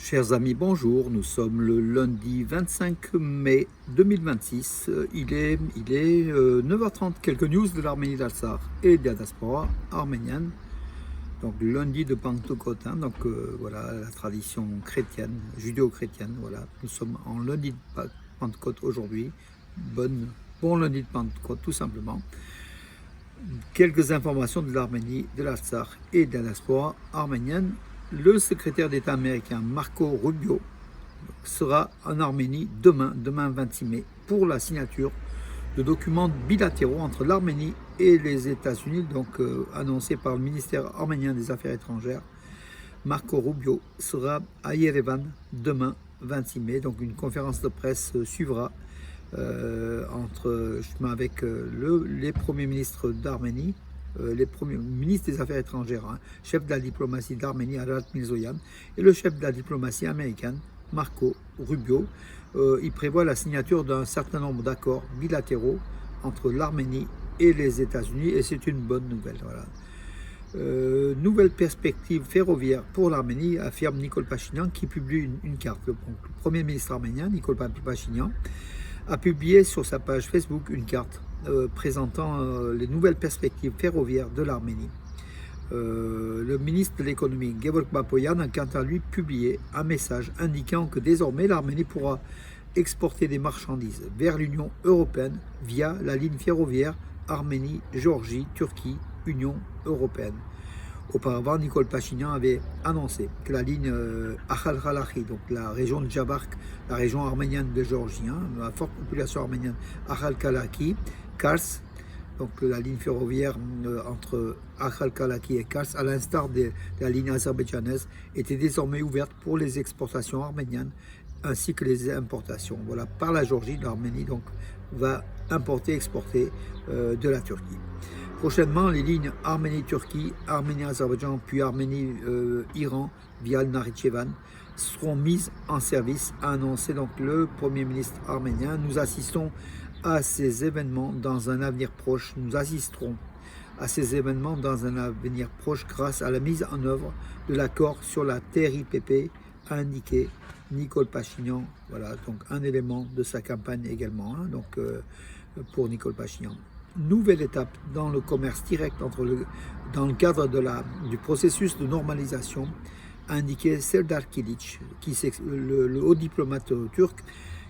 Chers amis, bonjour. Nous sommes le lundi 25 mai 2026. Il est 9h30. Quelques news de l'Arménie d'Alsar et de la diaspora arménienne. Donc lundi de Pentecôte, hein, voilà la tradition chrétienne, judéo-chrétienne. Voilà, nous sommes en lundi de Pentecôte aujourd'hui. Bon lundi de Pentecôte, tout simplement. Quelques informations de l'Arménie, de l'Alsar et de la diaspora arménienne. Le secrétaire d'État américain Marco Rubio sera en Arménie demain 26 mai, pour la signature de documents bilatéraux entre l'Arménie et les États-Unis, annoncé par le ministère arménien des Affaires étrangères. Marco Rubio sera à Yerevan demain 26 mai, donc une conférence de presse suivra avec les premiers ministres d'Arménie, les premiers ministres des Affaires étrangères, chef de la diplomatie d'Arménie, Arat Mirzoyan, et le chef de la diplomatie américaine, Marco Rubio. Il prévoit la signature d'un certain nombre d'accords bilatéraux entre l'Arménie et les États-Unis, et c'est une bonne nouvelle. Voilà. Nouvelle perspective ferroviaire pour l'Arménie, affirme Nikol Pachinian, qui publie une carte. Le premier ministre arménien, Nikol Pachinian, a publié sur sa page Facebook une carte présentant les nouvelles perspectives ferroviaires de l'Arménie. Le ministre de l'économie, Gevorg Bapoyan, a quant à lui publié un message indiquant que désormais l'Arménie pourra exporter des marchandises vers l'Union européenne via la ligne ferroviaire Arménie, Géorgie, Turquie, Union européenne. Auparavant, Nikol Pachinian avait annoncé que la ligne Akhal-Khalakhi, donc la région de Jabark, la région arménienne de Géorgie, la forte population arménienne, Akhal-Khalakhi, Kars, donc la ligne ferroviaire entre Akhal-Khalakhi et Kars, à l'instar de la ligne azerbaïdjanaise, était désormais ouverte pour les exportations arméniennes ainsi que les importations. Voilà, par la Géorgie, l'Arménie donc va importer et exporter de la Turquie. Prochainement, les lignes Arménie-Turquie, Arménie-Azerbaïdjan, puis Arménie-Iran via le Nakhitchevan seront mises en service, a annoncé donc le Premier ministre arménien. Nous assistons à ces événements dans un avenir proche. Nous assisterons à ces événements dans un avenir proche grâce à la mise en œuvre de l'accord sur la TRIPP, a indiqué Nikol Pachinian. Voilà, donc un élément de sa campagne également, pour Nikol Pachinian. Nouvelle étape dans le commerce direct dans le cadre du processus de normalisation, a indiqué Serdar Kilic, le haut diplomate turc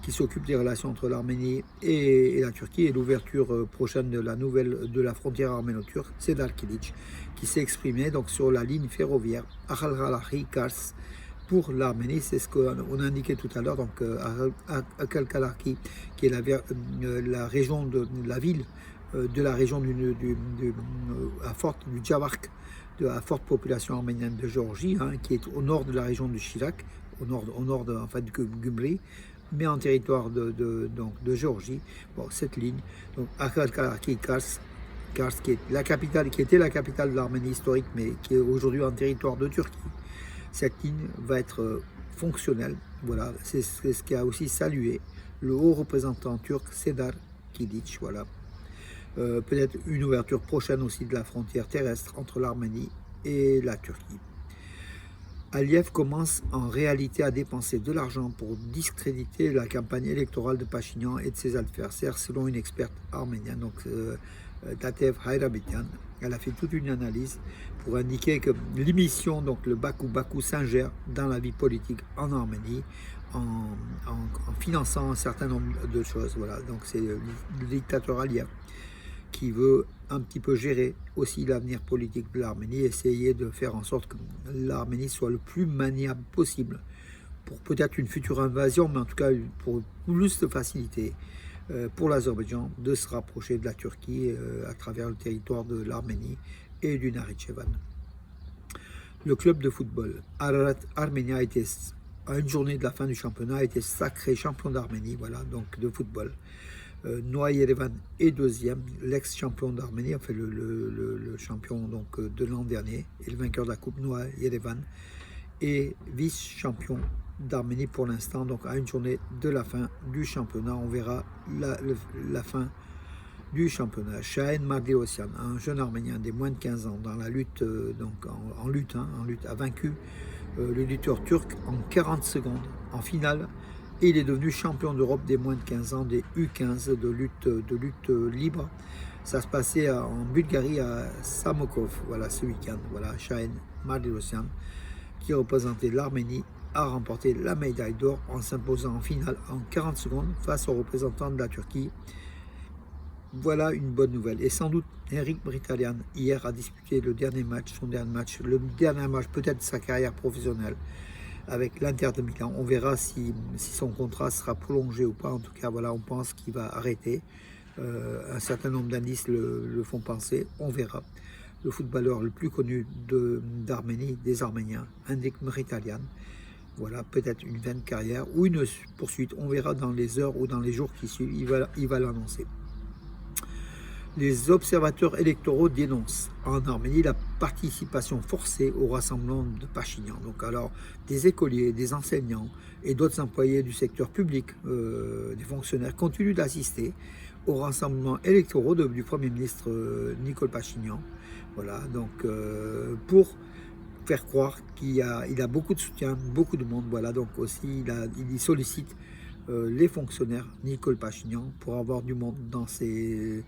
qui s'occupe des relations entre l'Arménie et la Turquie, et l'ouverture prochaine de la frontière arméno-turque. Serdar Kilic qui s'est exprimé donc sur la ligne ferroviaire Akhal-Khalakhi-Kars pour l'Arménie. C'est ce qu'on a indiqué tout à l'heure, donc Akhal-Khalakhi, qui est la région de la ville de la région du Jabark, de la forte population arménienne de Géorgie, qui est au nord de la région du Chirac, au nord de Gyumri, mais en territoire de Géorgie. Bon, cette ligne, donc Akhal-Khalakhi, Kars, qui est la capitale, qui était la capitale de l'Arménie historique, mais qui est aujourd'hui en territoire de Turquie. Cette ligne va être fonctionnelle. Voilà, c'est ce qui a aussi salué le haut représentant turc Serdar Kilic. Voilà. Peut-être une ouverture prochaine aussi de la frontière terrestre entre l'Arménie et la Turquie. Aliyev commence en réalité à dépenser de l'argent pour discréditer la campagne électorale de Pachinian et de ses adversaires, selon une experte arménienne, Tatev Hayrabetian. Elle a fait toute une analyse pour indiquer que l'émission, donc le Bakou s'ingère dans la vie politique en Arménie en finançant un certain nombre de choses. Voilà, donc c'est le dictateur Aliyev qui veut un petit peu gérer aussi l'avenir politique de l'Arménie, essayer de faire en sorte que l'Arménie soit le plus maniable possible pour peut-être une future invasion, mais en tout cas pour plus de facilité pour l'Azerbaïdjan de se rapprocher de la Turquie à travers le territoire de l'Arménie et du Nakhitchevan. Le club de football Ararat Arménia à une journée de la fin du championnat, a été sacré champion d'Arménie, voilà, donc de football. Noa Yerevan est deuxième, l'ex-champion d'Arménie, enfin le champion de l'an dernier, et le vainqueur de la coupe, Noa Yerevan, est vice-champion d'Arménie pour l'instant. Donc à une journée de la fin du championnat, on verra la fin du championnat. Shahen Mardirosyan, un jeune Arménien des moins de 15 ans, dans la lutte, en lutte, a vaincu le lutteur turc en 40 secondes en finale. Et il est devenu champion d'Europe des moins de 15 ans, des U15 de lutte libre. Ça se passait en Bulgarie à Samokov, voilà, ce week-end. Voilà, Shahen Mardirosyan, qui représentait l'Arménie, a remporté la médaille d'or en s'imposant en finale en 40 secondes face au représentant de la Turquie. Voilà une bonne nouvelle. Et sans doute, Henrik Mkhitaryan, hier, a disputé le dernier match, le dernier match peut-être de sa carrière professionnelle avec l'Inter de Milan. On verra si son contrat sera prolongé ou pas. En tout cas, voilà, on pense qu'il va arrêter. Un certain nombre d'indices le font penser. On verra. Le footballeur le plus connu d'Arménie, des Arméniens, Henrik Mkhitaryan. Voilà, peut-être une vaine carrière ou une poursuite. On verra dans les heures ou dans les jours qui suivent. Il va l'annoncer. Les observateurs électoraux dénoncent en Arménie la participation forcée au rassemblement de Pachinian. Donc alors, des écoliers, des enseignants et d'autres employés du secteur public, des fonctionnaires, continuent d'assister au rassemblement électoraux du Premier ministre Nicole Pachinian. Voilà, donc pour faire croire qu'il a beaucoup de soutien, beaucoup de monde. Voilà, donc aussi il sollicite les fonctionnaires Nicole Pachinian pour avoir du monde dans ses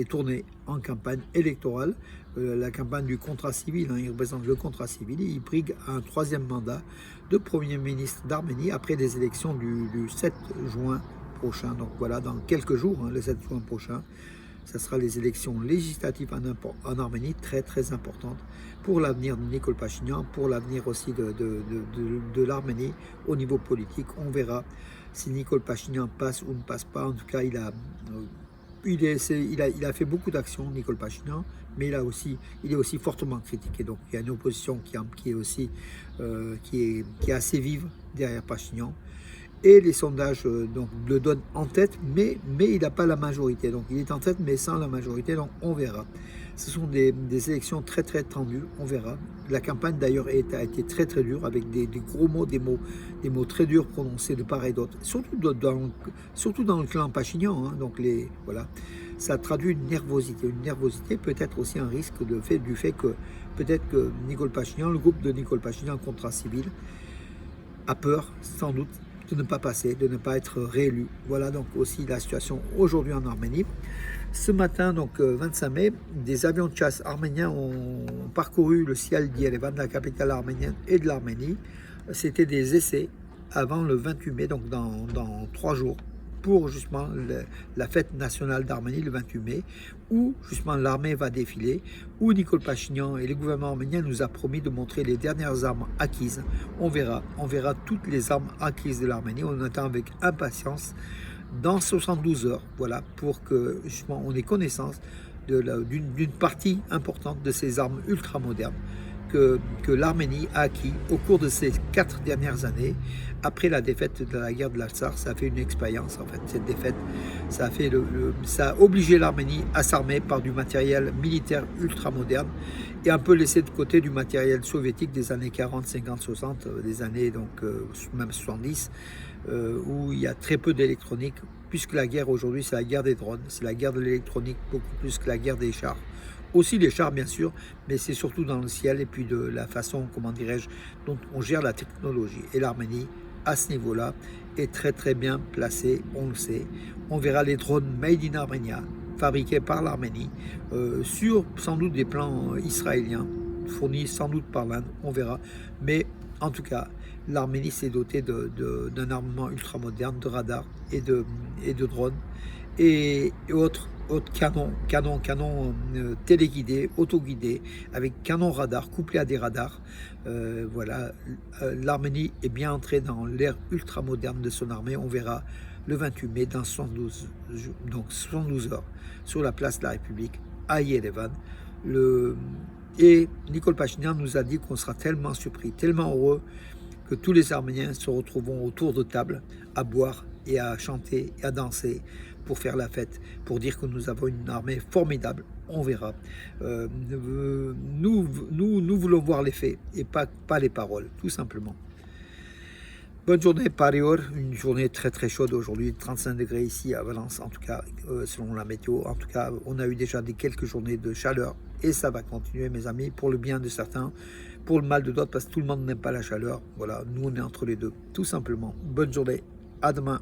tournées en campagne électorale. La campagne du contrat civil, il représente le contrat civil, il brigue un 3e mandat de Premier ministre d'Arménie après les élections du 7 juin prochain. Donc voilà, dans quelques jours, le 7 juin prochain, ce sera les élections législatives en Arménie, très très importantes pour l'avenir de Nicole Pachinian, pour l'avenir aussi de l'Arménie au niveau politique. On verra si Nicole Pachinian passe ou ne passe pas. En tout cas, il a fait beaucoup d'actions, Nicole Pachinian, mais il est aussi fortement critiqué. Donc il y a une opposition qui est assez vive derrière Pachinian. Et les sondages donc, le donnent en tête, mais il n'a pas la majorité. Donc il est en tête, mais sans la majorité, donc on verra. Ce sont des élections très très tendues, on verra. La campagne d'ailleurs a été très très dure, avec des gros mots, des mots très durs prononcés de part et d'autre, surtout dans le clan Pachinian. Donc voilà, ça traduit une nervosité peut-être aussi un risque du fait que peut-être que Nicole Pachinian, le groupe de Nicole Pachinian Contrat civil, a peur sans doute de ne pas passer, de ne pas être réélu. Voilà donc aussi la situation aujourd'hui en Arménie. Ce matin, donc 25 mai, des avions de chasse arméniens ont parcouru le ciel d'Yerevan, la capitale arménienne et de l'Arménie. C'était des essais avant le 28 mai, donc dans 3 jours, pour justement la fête nationale d'Arménie le 28 mai, où justement l'armée va défiler, où Nicole Pachinian et le gouvernement arménien nous a promis de montrer les dernières armes acquises. On verra toutes les armes acquises de l'Arménie. On attend avec impatience dans 72 heures, voilà, pour que justement on ait connaissance d'une partie importante de ces armes ultra modernes que l'Arménie a acquis au cours de ces 4 dernières années. Après la défaite de la guerre de l'Artsakh, ça a fait une expérience en fait. Cette défaite, ça a obligé l'Arménie à s'armer par du matériel militaire ultra moderne et un peu laissé de côté du matériel soviétique des années 40, 50, 60, des années donc même 70, où il y a très peu d'électronique, puisque la guerre aujourd'hui c'est la guerre des drones, c'est la guerre de l'électronique beaucoup plus que la guerre des chars. Aussi les chars bien sûr, mais c'est surtout dans le ciel et puis de la façon, comment dirais-je, dont on gère la technologie. Et l'Arménie, à ce niveau-là, est très très bien placée, on le sait. On verra les drones made in Armenia, fabriqués par l'Arménie, sur sans doute des plans israéliens, fournis sans doute par l'Inde, on verra. Mais en tout cas, l'Arménie s'est dotée d'un armement ultra moderne, de radars et de drones et autres canons téléguidés, autoguidés, avec canons radars couplés à des radars. Voilà, l'Arménie est bien entrée dans l'ère ultra moderne de son armée. On verra le 28 mai dans 72 heures sur la place de la République à Yerevan. Et Nicole Pachinian nous a dit qu'on sera tellement surpris, tellement heureux que tous les Arméniens se retrouveront autour de table à boire et à chanter et à danser pour faire la fête, pour dire que nous avons une armée formidable. On verra. Nous voulons voir les faits et pas les paroles, tout simplement. Bonne journée, Parior. Une journée très très chaude aujourd'hui, 35 degrés ici à Valence, en tout cas, selon la météo. En tout cas, on a eu déjà quelques journées de chaleur et ça va continuer, mes amis, pour le bien de certains, pour le mal de dos parce que tout le monde n'aime pas la chaleur. Voilà, nous on est entre les deux, tout simplement. Bonne journée, à demain.